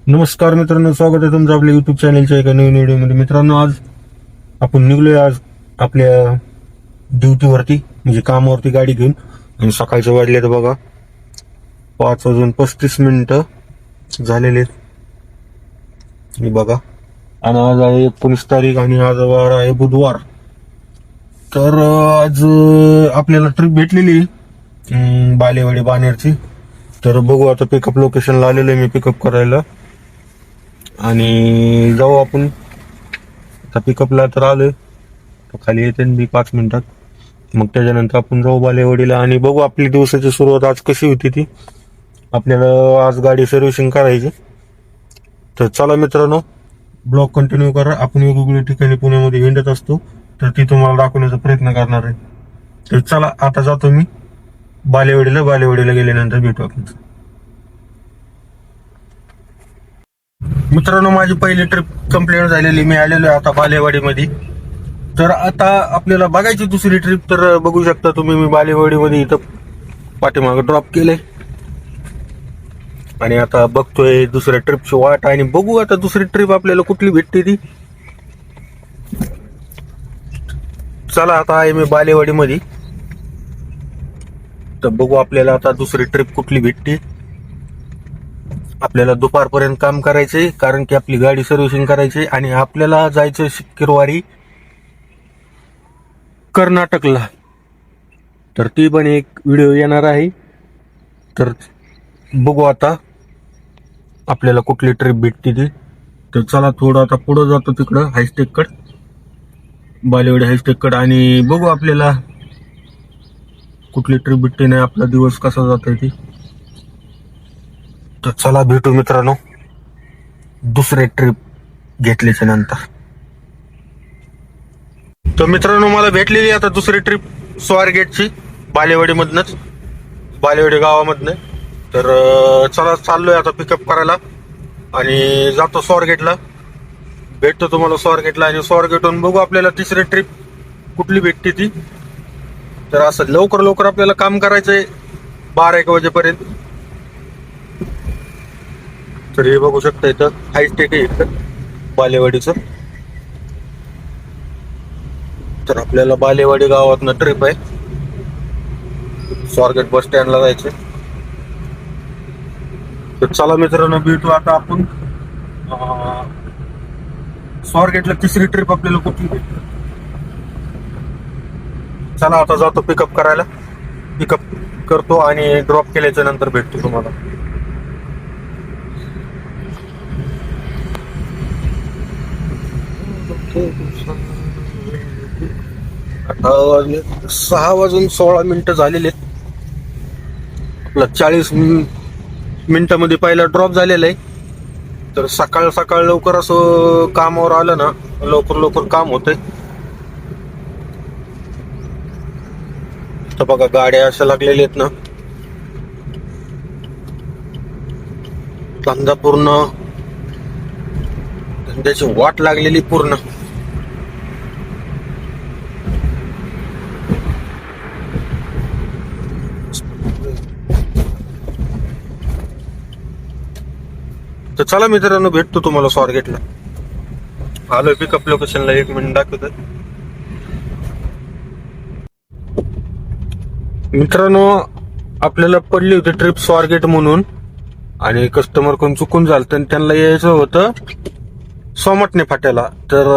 नमस्कार मित्रांनो, स्वागत आहे तुमचं आपल्या युट्यूब चॅनलच्या एका नवीन व्हिडिओमध्ये. मित्रांनो, आज आपण निघलोय आज आपल्या ड्युटीवरती म्हणजे कामावरती गाडी घेऊन. आणि सकाळचे वाजले तर बघा 5:35 झालेले आहेत. हे बघा, आणि आज आहे 19 तारीख आणि आज वार आहे बुधवार. तर आज आपल्याला ट्रिप भेटलेली बालेवाडी बाणेरची. तर बघू, आता पिकअप लोकेशनला आलेलो आहे मी पिकअप करायला आणि जाऊ आपण. आता पिकअपला तर आलोय, खाली येते मी 5 मिनिटात. मग त्याच्यानंतर आपण जाऊ बालेवाडीला आणि बघू आपली दिवसाची सुरुवात आज कशी होती ती. आपल्याला आज गाडी सर्व्हिसिंग करायची. तर चला मित्रांनो, ब्लॉग कंटिन्यू करा. आपण वेगवेगळ्या ठिकाणी पुण्यामध्ये हिंडत असतो, तर ती तुम्हाला दाखवण्याचा प्रयत्न करणार आहे. तर चला, आता जातो मी बालेवाडीला गेल्यानंतर भेटू आपण. मित्रांनो, माझी पहिली ट्रिप कंप्लीट झालेली. मी आलेलो आहे आता बालेवाडीमध्ये. तर आता आपल्याला बघायची दुसरी ट्रिप. तर बघू शकता तुम्ही, मी बालेवाडीमध्ये इथं पाठीमागं ड्रॉप केलंय आणि आता बघतोय दुसऱ्या ट्रिपची वाट. आणि बघू आता दुसरी ट्रिप आपल्याला कुठली भेटते ती. चला, आता आहे मी बालेवाडीमध्ये. तर बघू आपल्याला आता दुसरी ट्रिप कुठली भेटते. आपल्याला दुपारपर्यंत काम करायचंय, कारण की आपली गाडी सर्व्हिसिंग करायची आणि आपल्याला जायचं शुक्रवारी कर्नाटकला. तर ती पण एक व्हिडिओ येणार आहे. तर बघू आता आपल्याला कुठली ट्रिप भेटते ती. तर चला, थोडं आता पुढं जातो तिकडं हायस्टेककडं, बालेवाडी हायस्टेककडं, आणि बघू आपल्याला कुठली ट्रिप भेटते नाही, आपला दिवस कसा जातोय ती. तर चला भेटू मित्रांनो दुसरे ट्रिप घेतल्याच्या नंतर. तर मित्रांनो, मला भेटलेली आता दुसरी ट्रिप स्वारगेटची, बालेवाडी गावामधनं. तर चला, चाललोय आता पिकअप करायला आणि जातो स्वारगेटला. भेटतो तुम्हाला स्वारगेटला आणि स्वारगेटहून बघू आपल्याला तिसरी ट्रिप कुठली भेटते ती. तर असं लवकर आपल्याला काम करायचंय 12-1 वाजेपर्यंत. तर हे बघू शकता, इथं हायस्टेक आहे इथं बालेवाडीचं. तर आपल्याला बालेवाडी गावातनं ट्रिप आहे, स्वारगेट बस स्टँडला जायचं. तर चला मित्रांनो, भेटू आता आपण स्वारगेटला. तिसरी ट्रिप आपल्याला कुठली भेटते. चला, आता जातो पिकअप करायला. पिकअप करतो आणि ड्रॉप केल्याच्या नंतर भेटतो तुम्हाला. आता 6:16 झालेले. आपला 40 मिनिटामध्ये पहिला ड्रॉप झालेला आहे. तर सकाळ लवकर असं कामावर आलं ना, लवकर काम होतंय. तर बघा, गाड्या अशा लागलेल्या आहेत ना, धंदा पूर्ण, धंद्याची वाट लागलेली पूर्ण. तर चला मित्रांनो, भेटतो तुम्हाला स्वारगेटला. आलोय पिकअप लोकेशनला, 1 मिनिट दाखवतोय. मित्रांनो, आपल्याला पडली होती ट्रिप स्वारगेट म्हणून, आणि कस्टमर कोण चुकून झालं तर त्यांना यायचं होतं सोमटणे फाट्याला. तर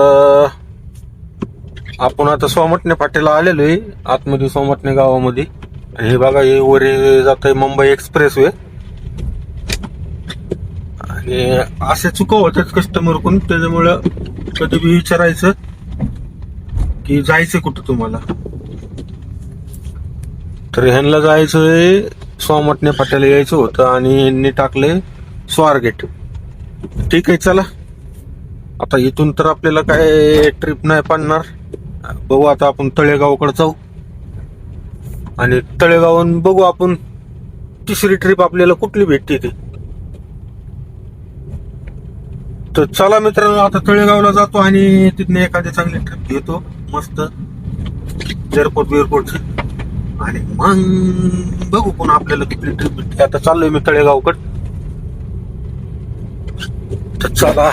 आपण आता सोमटणे फाट्याला आलेलो आहे, आतमध्ये सोमटणे गावामध्ये. आणि हे बघा, हे वर जात आहे मुंबई एक्सप्रेस वे. आणि असे चुका होतात कस्टमर कोण, त्याच्यामुळं कधी बी विचारायचं की जायचं कुठं तुम्हाला. तर ह्यांना जायचंय सोमटणे फाट्याला यायचं होतं आणि यांनी टाकले स्वारगेट. ठीक आहे, चला आता इथून तर आपल्याला काय ट्रिप नाही पडणार. बघू आता आपण तळेगावकडे जाऊ आणि तळेगावून बघू आपण तिसरी ट्रिप आपल्याला कुठली भेटते ती. तर चला मित्रांनो, आता तळेगावला जातो आणि तिथने एखादी चांगली ट्रिप घेतो मस्त एअरपोर्टची. आणि मग बघू पुन्हा आपल्याला कुठली ट्रिप भेटते. आता चाललोय मी तळेगावकडे. तर चला,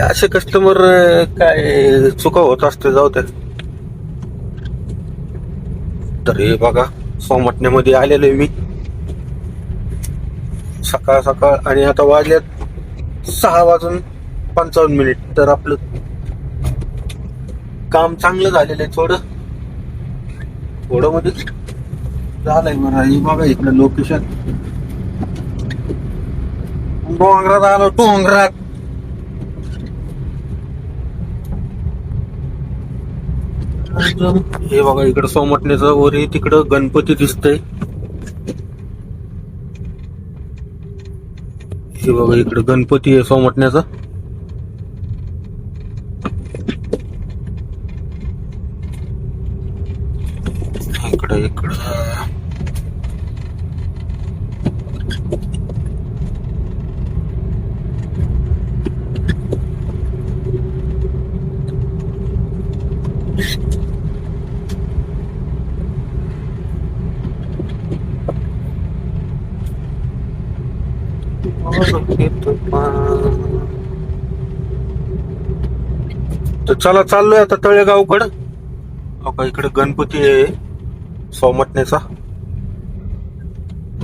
असे कस्टमर काय चुका होत असते, जाऊ द्या. तर हे बघा, सोमटण्यामध्ये आलेलो आहे मी सकाळ सकाळ, आणि आता वाजल्यात 6:55. तर आपलं काम चांगलं झालेलं आहे. थोडं मध्ये झालंय बरं. हे बघा इकडं लोकेशन, डोंगरात आलो, डोंगरात. हे बघा इकडं सोमटण्याचं वरी, तिकडं गणपती दिसतंय. हे बघा इकडं गणपती आहे सोमटण्याचा. इकडं इकडं तर चला, चाललोय आता तळेगावकडं. बघा इकडे गणपती आहे सोमटण्याचा,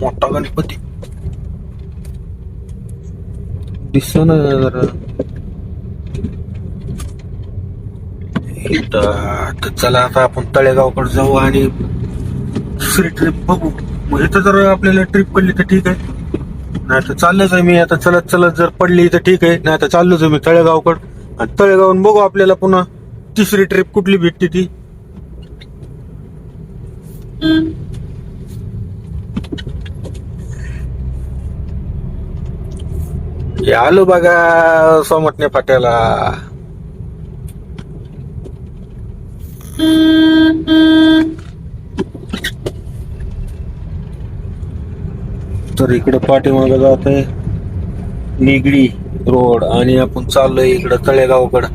मोठा गणपती दिसतो ना जरा. तर चला, आता आपण तळेगावकडे जाऊ आणि दुसरी ट्रिप बघू. मग इथं जर आपल्याला ट्रिप पडली तर ठीक आहे, नाही तर चाललंच आहे मी आता. चलत चलत जर पडली तर ठीक आहे, नाही तर चाललोच आहे मी तळेगावकडं. आणि तळेगावून बघू आपल्याला पुन्हा तिसरी ट्रिप कुठली भेटते ती. आलो बघा सोमटणे फाट्याला. तर इकडे पाठीमागं जात आहे निगडी रोड, आणि आपण चाललोय इकडं तळेगावकडं.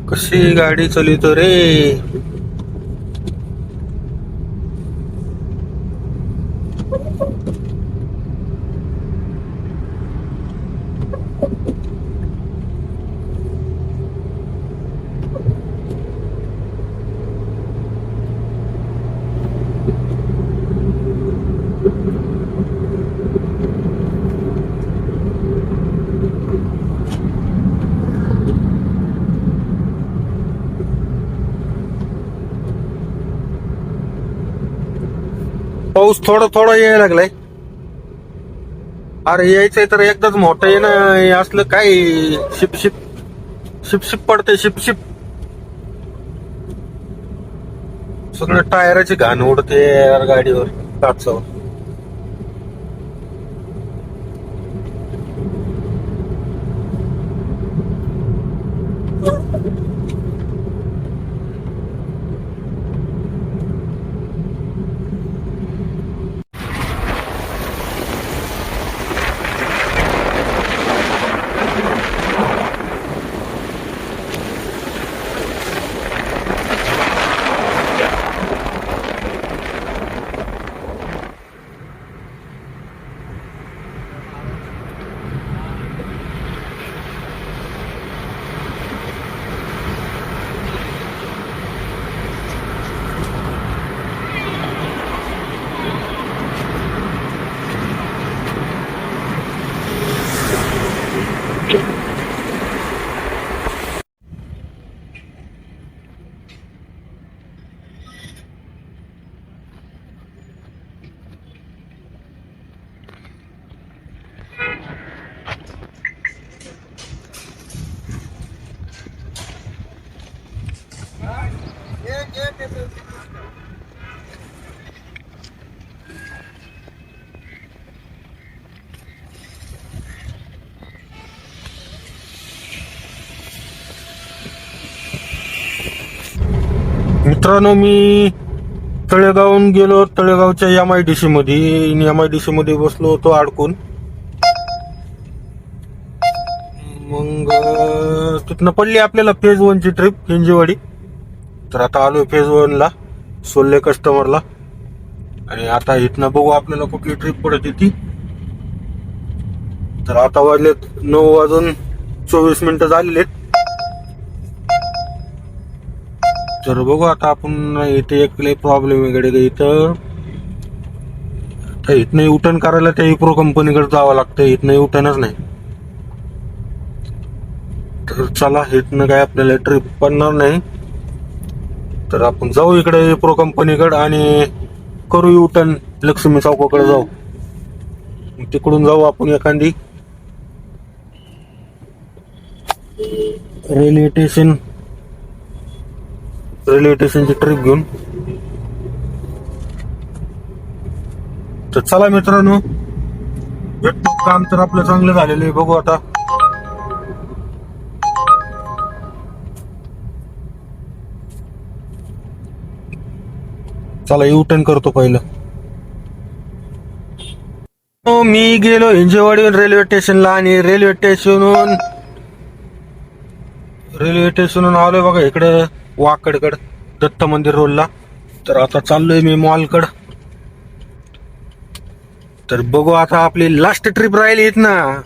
कशी गाडी चालवतो रे. पाऊस थोडा थोडा यायला लागलाय. अरे यायचंय तर एकदाच मोठं ये ना. हे असलं काय शिपशिप शिपशिप पडते, शिपशिप. सगळं टायराची घाण उडते यार गाडीवर, काचावर. मित्रांनो, मी तळेगावहून गेलो. तळेगावच्या MIDC मध्ये, MIDC मध्ये बसलो होतो अडकून. मग तिथनं पडली आपल्याला फेज 1 ची ट्रिप हिंजेवाडी. तर आता आलोय फेज 1 ला, सोल्ले कस्टमरला. आणि आता इथनं बघू आपल्याला कुठली ट्रिप पडत ती. तर आता वाजलेत 9:24 झालेलेत. तर बघू आता आपण. इथे एक प्रॉब्लेम आहे इथं. इथनं युटर्न करायला त्या इप्रो कंपनीकडे जावं लागतं. इथनं युटर्नच नाही. तर चला, इथनं काय आपल्याला ट्रिप पडणार नाही. तर आपण जाऊ इकडे इप्रो कंपनीकडे आणि करू युटर्न. लक्ष्मी चौकाकडे जाऊ. तिकडून जाऊ आपण एखादी रेल्वे स्टेशनची ट्रिप घेऊन. तर चला मित्रांनो, भेटतो. काम तर आपलं चांगलं झालेलं आहे. बघू आता. चला, युटर्न करतो पहिलं. मी गेलो हिंजेवाडी रेल्वे स्टेशनला आणि रेल्वे स्टेशनहून आलोय बघा इकडं वाकडकड, दत्त मंदिर रोडला. तर आता चाललोय मी मॉलकड. तर बघू आता, आपली लास्ट ट्रिप राहिली इथनं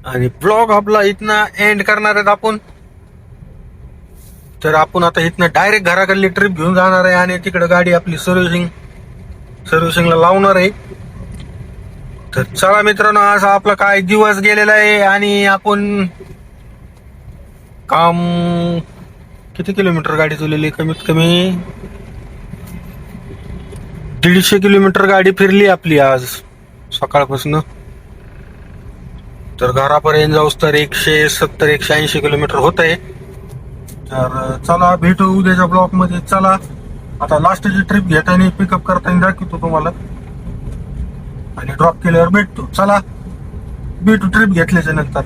आणि ब्लॉग आपला इथनं एंड करणार आहेत आपण. तर आपण आता इथनं डायरेक्ट घराकडली ट्रिप घेऊन जाणार आहे आणि तिकडे गाडी आपली सर्व्हिसिंगला लावणार आहे. तर चला मित्रांनो, आज आपला काय दिवस गेलेला आहे आणि आपण काम किती किलोमीटर गाडी चालवली? कमीत कमी 150 किलोमीटर गाडी फिरली आपली आज सकाळपासून. तर घरापर्यंत जाऊस तर 170-180 किलोमीटर होत आहे. तर चला, भेटू उद्याच्या ब्लॉक मध्ये. चला, आता लास्टची ट्रिप घेताना पिकअप करताना दाखवतो तुम्हाला आणि ड्रॉप केल्यावर भेटतो. चला, भेटू ट्रिप घेतल्याच्या नंतर.